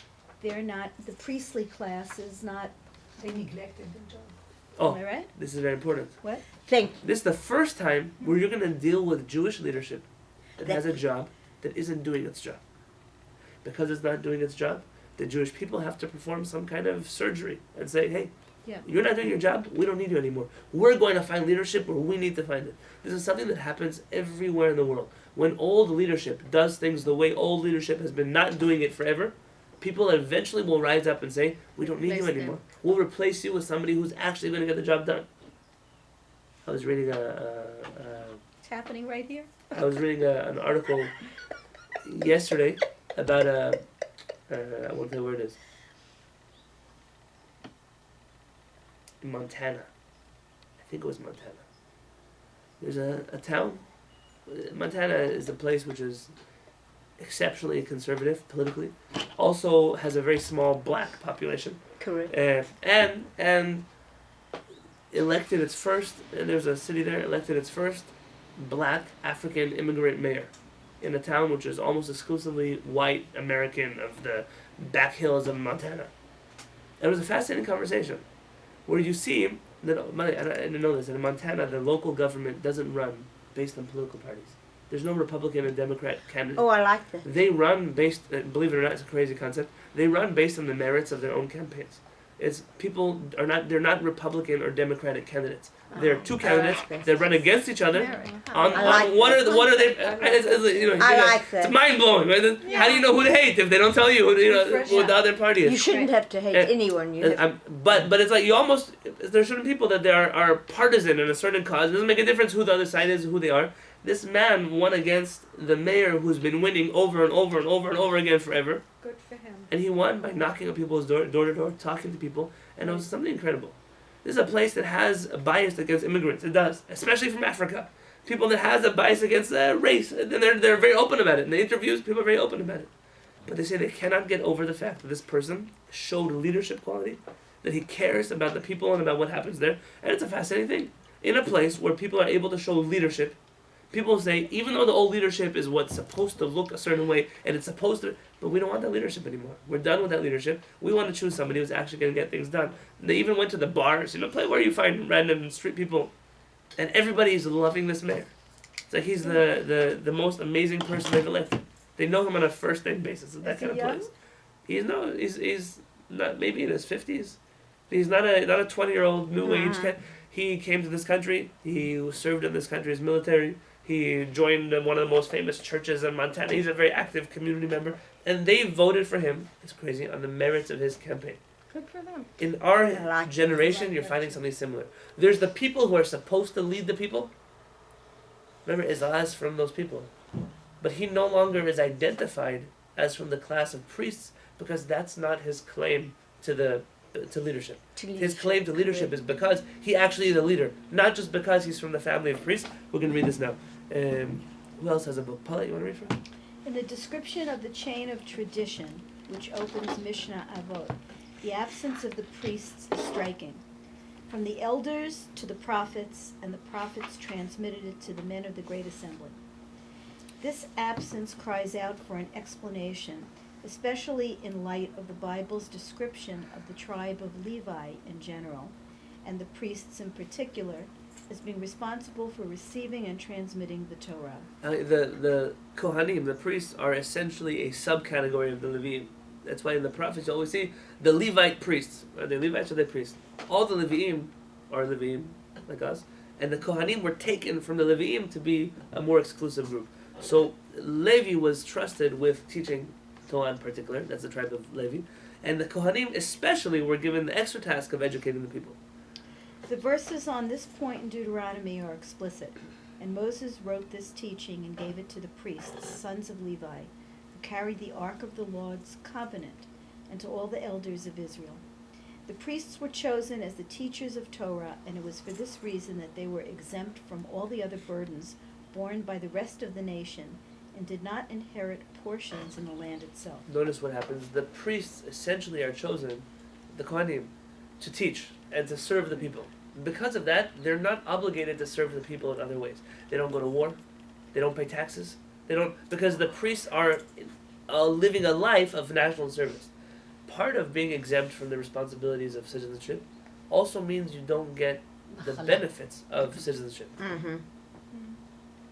they're not, the priestly class is not, They neglected the job. Oh, am I right? this is very important. What? This is the first time where you're going to deal with Jewish leadership that That- has a job that isn't doing its job. Because it's not doing its job, the Jewish people have to perform some kind of surgery and say, hey, Yeah. you're not doing your job, we don't need you anymore. We're going to find leadership where we need to find it. This is something that happens everywhere in the world. When old leadership does things the way old leadership has been not doing it forever, people eventually will rise up and say, we don't need you Replace them. anymore. We'll replace you with somebody who's actually going to get the job done. I was reading It's happening right here? an article yesterday about I won't tell where it is. In Montana. I think it was Montana. There's a town. Montana is a place which is exceptionally conservative politically. Also has a very small black population. Correct. And elected its first, and there's a city there, elected its first black African immigrant mayor in a town which is almost exclusively white American of the back hills of Montana. It was a fascinating conversation where you see that, I didn't know this, in Montana the local government doesn't run based on political parties. There's no Republican and Democrat candidate. Oh, I like that. They run based, believe it or not, it's a crazy concept. They run based on the merits of their own campaigns. It's people are not, they're not Republican or Democratic candidates. There are two candidates that run against each other. On what are they? I like that. It's mind blowing. Right? How do you know who to hate if they don't tell you who the other party is? You shouldn't have to hate anyone. But it's like you almost, there's certain people that they are partisan in a certain cause. It doesn't make a difference who the other side is, who they are. This man won against the mayor who's been winning over and over and over and over again forever. Good for him. And he won by knocking on people's door to door, talking to people, and it was something incredible. This is a place that has a bias against immigrants. It does, especially from Africa. People that has a bias against race, and they're very open about it. In the interviews, people are very open about it. But they say they cannot get over the fact that this person showed leadership quality, that he cares about the people and about what happens there, and it's a fascinating thing. In a place where people are able to show leadership, people say, even though the old leadership is what's supposed to look a certain way, and it's supposed to, but we don't want that leadership anymore. We're done with that leadership. We want to choose somebody who's actually going to get things done. They even went to the bars, play where you find random street people, and everybody's loving this mayor. It's like he's the most amazing person they've elected. They know him on a first name basis. It's that kind of place. He's not, maybe in his 50s. He's not a 20-year-old new age kid. He came to this country. He served in this country's military. He joined one of the most famous churches in Montana. He's a very active community member. And they voted for him, it's crazy, on the merits of his campaign. Good for them. In our generation, you're finding something similar. There's the people who are supposed to lead the people. Remember, Isaiah is from those people. But he no longer is identified as from the class of priests because that's not his claim to leadership. His claim to leadership is because he actually is a leader, not just because he's from the family of priests. We're going to read this now. Who else has a book? Paula, you want to read from it? In the description of the chain of tradition, which opens Mishnah Avot, the absence of the priests is striking. From the elders to the prophets, and the prophets transmitted it to the men of the great assembly. This absence cries out for an explanation, especially in light of the Bible's description of the tribe of Levi in general, and the priests in particular, as being responsible for receiving and transmitting the Torah. The Kohanim, the priests, are essentially a subcategory of the Leviim. That's why in the prophets you always see the Levite priests. Are they Levites or are they priests? All the Leviim are Leviim, like us, and the Kohanim were taken from the Leviim to be a more exclusive group. So Levi was trusted with teaching Torah in particular, that's the tribe of Levi, and the Kohanim especially were given the extra task of educating the people. The verses on this point in Deuteronomy are explicit, and Moses wrote this teaching and gave it to the priests, sons of Levi, who carried the ark of the Lord's covenant, and to all the elders of Israel. The priests were chosen as the teachers of Torah, and it was for this reason that they were exempt from all the other burdens borne by the rest of the nation, and did not inherit portions in the land itself. Notice what happens. The priests essentially are chosen, the Kohanim, to teach and to serve the people. Because of that, they're not obligated to serve the people in other ways. They don't go to war. They don't pay taxes. Because the priests are living a life of national service. Part of being exempt from the responsibilities of citizenship also means you don't get the benefits of citizenship. Mm-hmm.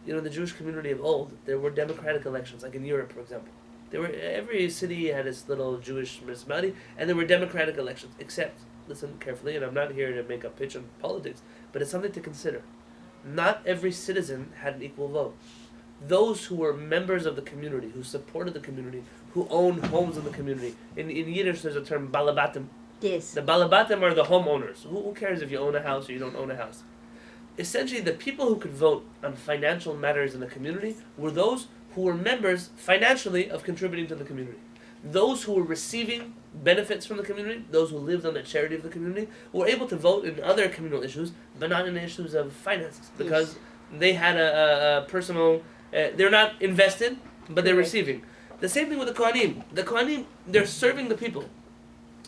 In the Jewish community of old, there were democratic elections, like in Europe, for example. Every city had its little Jewish municipality, and there were democratic elections, except, listen carefully, and I'm not here to make a pitch on politics, but it's something to consider. Not every citizen had an equal vote. Those who were members of the community, who supported the community, who owned homes in the community. In Yiddish, there's a term, balabatim. Yes. The balabatim are the homeowners. Who cares if you own a house or you don't own a house? Essentially, the people who could vote on financial matters in the community were those who were members financially of contributing to the community. Those who were receiving benefits from the community, those who lived on the charity of the community, were able to vote in other communal issues, but not in the issues of finances, because they had a personal... they're not invested, but they're receiving. The same thing with the Kohanim. The Kohanim, they're serving the people.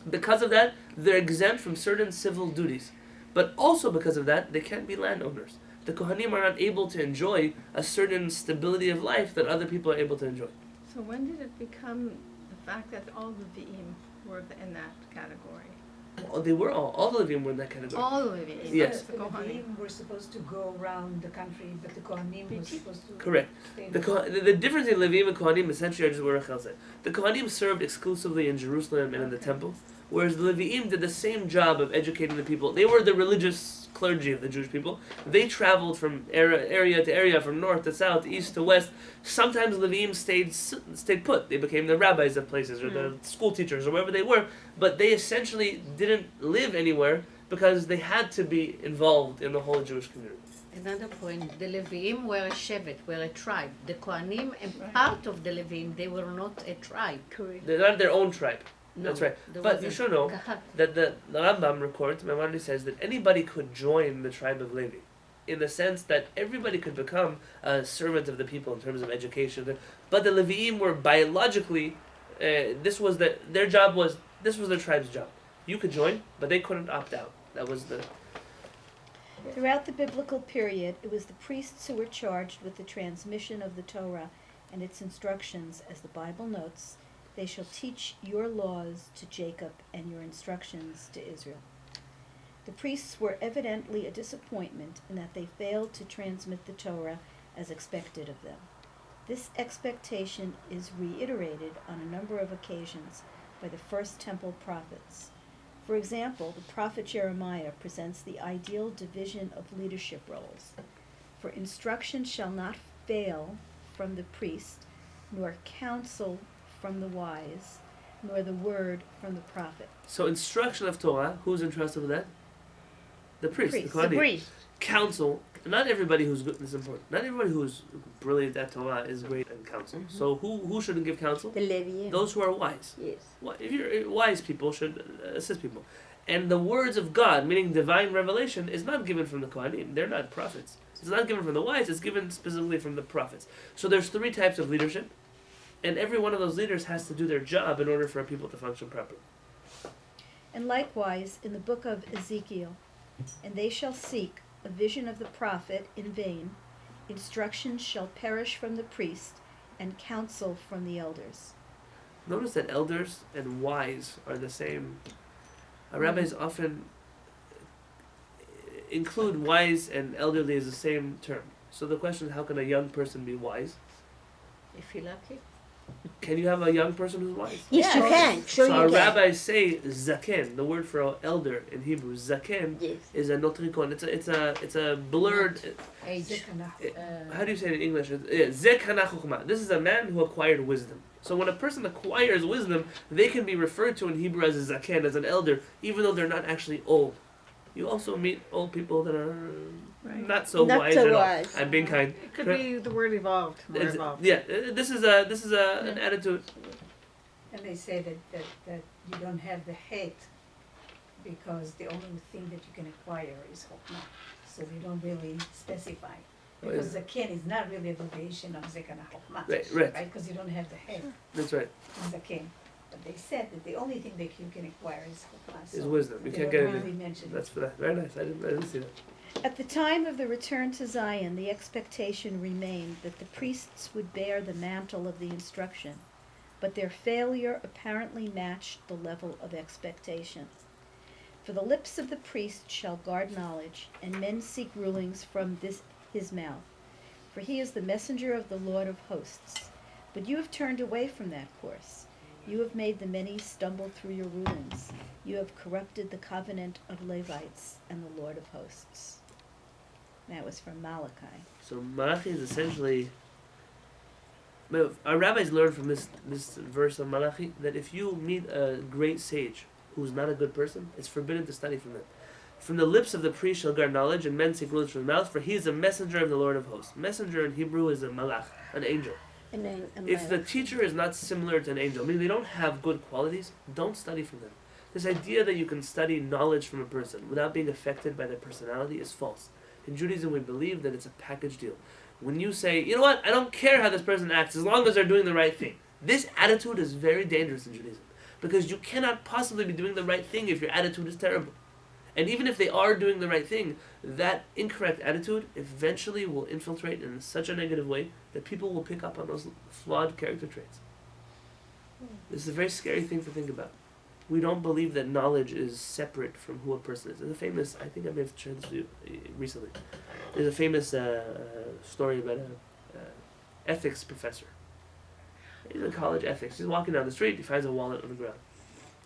Because of that, they're exempt from certain civil duties. But also because of that, they can't be landowners. The Kohanim are not able to enjoy a certain stability of life that other people are able to enjoy. So when did it become the fact that all the Leviim were in that category? Oh, they were all the Levim were in that category. All the Levites. Yes. The The Kohanim. Levim were supposed to go around the country, but the Kohanim were supposed to Correct. stay in The difference in Levim and Kohanim essentially are just what Rachel said. The Kohanim served exclusively in Jerusalem and in the temple, whereas the Levim did the same job of educating the people. They were the religious clergy of the Jewish people. They traveled from area to area, from north to south, east to west. Sometimes Levim stayed put. They became the rabbis of places or the school teachers or wherever they were. But they essentially didn't live anywhere because they had to be involved in the whole Jewish community. Another point, the Leviim were a shevet, were a tribe. The Kohanim and part of the Leviim, they were not a tribe. Correct. They're not their own tribe. No, That's right. there But was you a should know Kehillat. that the Rambam records, Maimonides says that anybody could join the tribe of Levi, in the sense that everybody could become a servant of the people in terms of education. But the Leviim were biologically, this was their tribe's job. You could join, but they couldn't opt out. That was the. Throughout the biblical period, it was the priests who were charged with the transmission of the Torah and its instructions, as the Bible notes, "They shall teach your laws to Jacob and your instructions to Israel." The priests were evidently a disappointment in that they failed to transmit the Torah as expected of them. This expectation is reiterated on a number of occasions by the first temple prophets. For example, the prophet Jeremiah presents the ideal division of leadership roles. For instruction shall not fail from the priest, nor counsel from the wise, nor the word from the prophet. So instruction of Torah, who's entrusted with that? The priest, the priest. Kohanim. The priest. Counsel, not everybody who's good, this is important, not everybody who's brilliant at Torah is great at counsel. So who shouldn't give counsel? The Levium. Those who are wise. Yes. If you're wise people should assist people. And the words of God, meaning divine revelation, is not given from the Kohanim. They're not prophets. It's not given from the wise, it's given specifically from the prophets. So there's 3 types of leadership, and every one of those leaders has to do their job in order for people to function properly. And likewise, in the book of Ezekiel, "And they shall seek a vision of the prophet in vain, instruction shall perish from the priest, and counsel from the elders." Notice that elders and wise are the same. Rabbis often include wise and elderly as the same term. So the question is, how can a young person be wise? If you're lucky. Can you have a young person who's wise? Yes, you can. Sure, So you our can. rabbis say zaken. The word for elder in Hebrew, zaken, Yes. is a notrikon. It's a blurred. Age. Zekanah. How do you say it in English? Zek hana chukma. This is a man who acquired wisdom. So when a person acquires wisdom, they can be referred to in Hebrew as a zaken, as an elder, even though they're not actually old. You also meet old people that are not so Not wise so at all. wise. I'm being kind. It could be the word evolved, more It's- evolved. yeah, this is an attitude. And they say that you don't have the hate because the only thing that you can acquire is chokmah. So they don't really specify. Because zaken is not really a variation of zekanah chokmah. Right. Because you don't have the hate That's right. in zaken. But they said that the only thing that you can acquire is chokmah. Is So wisdom. You they can't don't get it. really mention it. That's for that. Very nice. I didn't see that. At the time of the return to Zion, the expectation remained that the priests would bear the mantle of the instruction, but their failure apparently matched the level of expectation. "For the lips of the priest shall guard knowledge, and men seek rulings from his mouth. For he is the messenger of the Lord of hosts. But you have turned away from that course. You have made the many stumble through your rulings. You have corrupted the covenant of Levites and the Lord of hosts." That was from Malachi. So Malachi is essentially. Our rabbis learned from this verse of Malachi that if you meet a great sage who's not a good person, it's forbidden to study from them. "From the lips of the priest shall guard knowledge, and men seek rulings from his mouth, for he is a messenger of the Lord of hosts." Messenger in Hebrew is a malach, an angel. And then If the teacher is not similar to an angel, meaning they don't have good qualities, don't study from them. This idea that you can study knowledge from a person without being affected by their personality is false. In Judaism, we believe that it's a package deal. When you say, you know what, I don't care how this person acts as long as they're doing the right thing. This attitude is very dangerous in Judaism because you cannot possibly be doing the right thing if your attitude is terrible. And even if they are doing the right thing, that incorrect attitude eventually will infiltrate in such a negative way that people will pick up on those flawed character traits. This is a very scary thing to think about. we don't believe that knowledge is separate from who a person is. There's a famous, I think I may have shared this with you recently. There's a famous story about an ethics professor. He's in college ethics. He's walking down the street. He finds a wallet on the ground.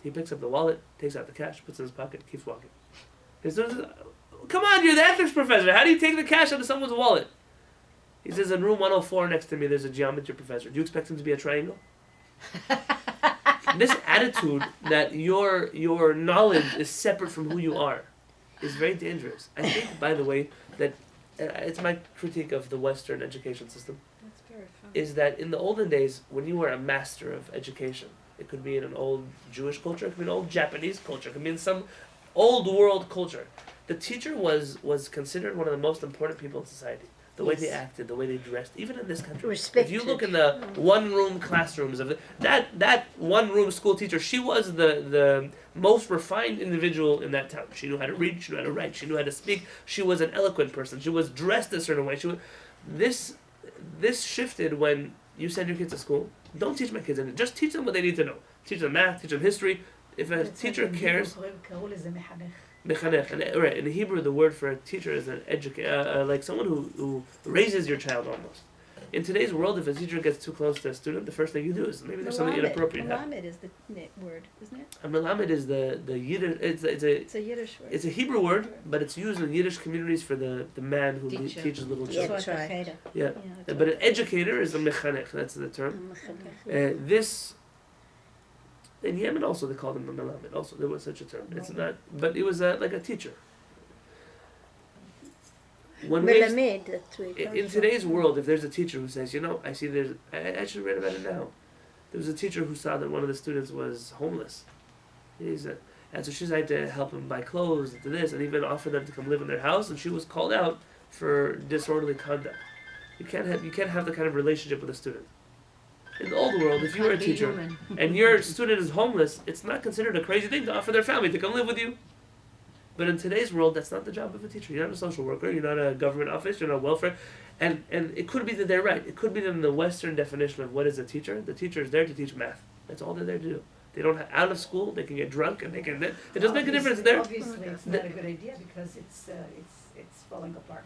He picks up the wallet, takes out the cash, puts it in his pocket, keeps walking. His student says, "Come on, you're the ethics professor. How do you take the cash out of someone's wallet?" He says, "In room 104 next to me, there's a geometry professor. Do you expect him to be a triangle?" This attitude that your knowledge is separate from who you are is very dangerous. I think, by the way, that it's my critique of the Western education system, That's very fun. is that in the olden days, when you were a master of education, it could be in an old Jewish culture, it could be an old Japanese culture, it could be in some old world culture. The teacher was considered one of the most important people in society. The way they acted, the way they dressed, even in this country. Respected. If you look in the one-room classrooms of that one-room school teacher, she was the most refined individual in that town. She knew how to read, she knew how to write, she knew how to speak. She was an eloquent person. She was dressed a certain way. This shifted when you send your kids to school. Don't teach my kids anything. Just teach them what they need to know. Teach them math, teach them history. If a teacher cares... Mechanech, and right, in Hebrew the word for a teacher is an educator, like someone who raises your child almost. In today's world, if a teacher gets too close to a student, the first thing you do is maybe there's something inappropriate happening. Melamed is the word, isn't it? A melamed is the Yiddish. It's a Yiddish word. It's a Hebrew word, but it's used in Yiddish communities for the man who Teacher. teaches little Yeah, children. that's right. Yeah, that's but an right. educator is a mechanech. That's the term. This. In Yemen also they called him a melamed. Also there was such a term. It's not, but it was like a teacher. When we Melamed, that's where it comes in today's world, if there's a teacher who says, I see I actually read about it now. There was a teacher who saw that one of the students was homeless. And so she decided to help him buy clothes and do this, and even offer them to come live in their house. And she was called out for disorderly conduct. You can't have the kind of relationship with a student. In the old world, if you were a teacher and your student is homeless, it's not considered a crazy thing to offer their family to come live with you. But in today's world, that's not the job of a teacher. You're not a social worker. You're not a government office. You're not welfare. And it could be that they're right. It could be that in the Western definition of what is a teacher, the teacher is there to teach math. That's all they're there to do. They don't have, out of school, they can get drunk and they can. It doesn't make a difference there. Obviously, it's not a good idea because it's falling apart.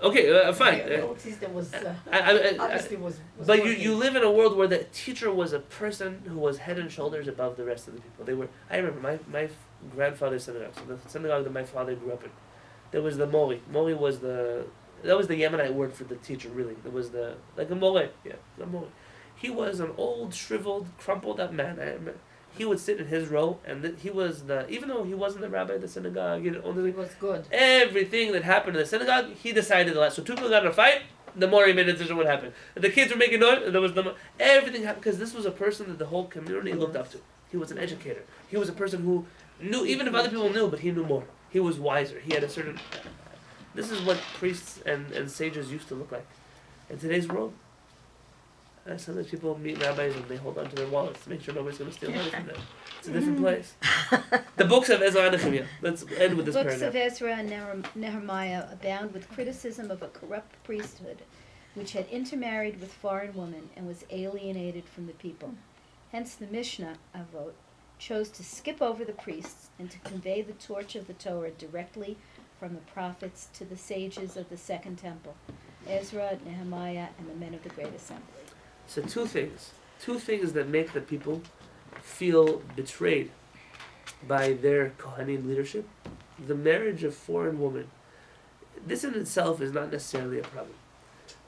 Okay, fine. The old system was I obviously was But working. you live in a world where the teacher was a person who was head and shoulders above the rest of the people. They were. I remember my grandfather's synagogue, so the synagogue that my father grew up in. There was the mori. Mori was that was the Yemenite word for the teacher. Really, there was like a mori. Yeah, the mori. He was an old, shriveled, crumpled up man. He would sit in his row, and he was even though he wasn't the rabbi of the synagogue, It was good. everything that happened in the synagogue, he decided the last. So two people got in a fight, the Mori made a decision what happened. The kids were making noise, and there was everything happened because this was a person that the whole community looked up to. He was an educator. He was a person who knew, even if other people knew, but he knew more. He was wiser. He had a certain... This is what priests and sages used to look like. In today's world, sometimes people meet rabbis and they hold on to their wallets to make sure nobody's going to steal money from them. It's a different place. The books of Ezra and Nehemiah. Let's end with this Books paragraph. of Ezra and Nehemiah abound with criticism of a corrupt priesthood, which had intermarried with foreign women and was alienated from the people. Hence the Mishnah, Avot, chose to skip over the priests and to convey the torch of the Torah directly from the prophets to the sages of the Second Temple, Ezra, Nehemiah, and the men of the Great Assembly. So two things that make the people feel betrayed by their Kohanim leadership. The marriage of foreign women. This in itself is not necessarily a problem.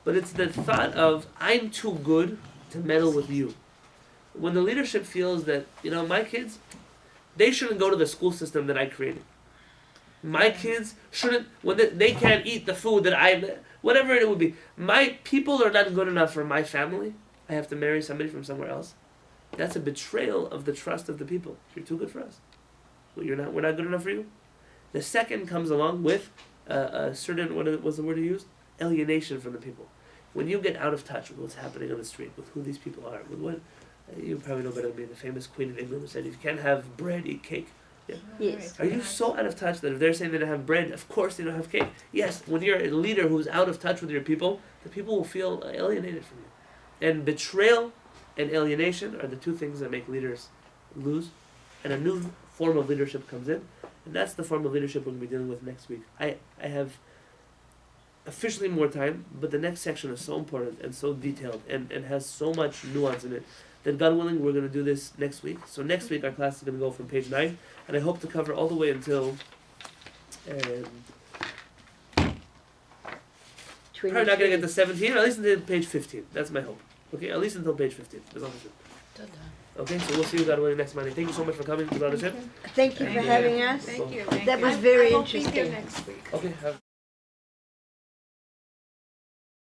But it's the thought of, I'm too good to meddle with you. When the leadership feels that, my kids, they shouldn't go to the school system that I created. My kids shouldn't, when they can't eat the food that whatever it would be. My people are not good enough for my family. I have to marry somebody from somewhere else. That's a betrayal of the trust of the people. You're too good for us. We're not good enough for you. The second comes along with a certain, what was the word he used? Alienation from the people. When you get out of touch with what's happening on the street, with who these people are, with what, you probably know better than me, the famous Queen of England who said, if you can't have bread, eat cake. Yeah. Yes. Are you so out of touch that if they're saying they don't have bread, of course they don't have cake? Yes, when you're a leader who's out of touch with your people, the people will feel alienated from you. And betrayal and alienation are the two things that make leaders lose. and a new form of leadership comes in, and that's the form of leadership we're going to be dealing with next week. I have officially more time, but the next section is so important and so detailed and has so much nuance in it that God willing, we're going to do this next week. So next week our class is going to go from page 9, and I hope to cover all the way until probably not going to get to 17, or at least until page 15. That's my hope. Okay, at least until page 15. Okay, so we'll see you God willing next Monday. Thank you so much for coming. Thank you for having us. Thank you. That was very I won't be here interesting. next week. Okay, have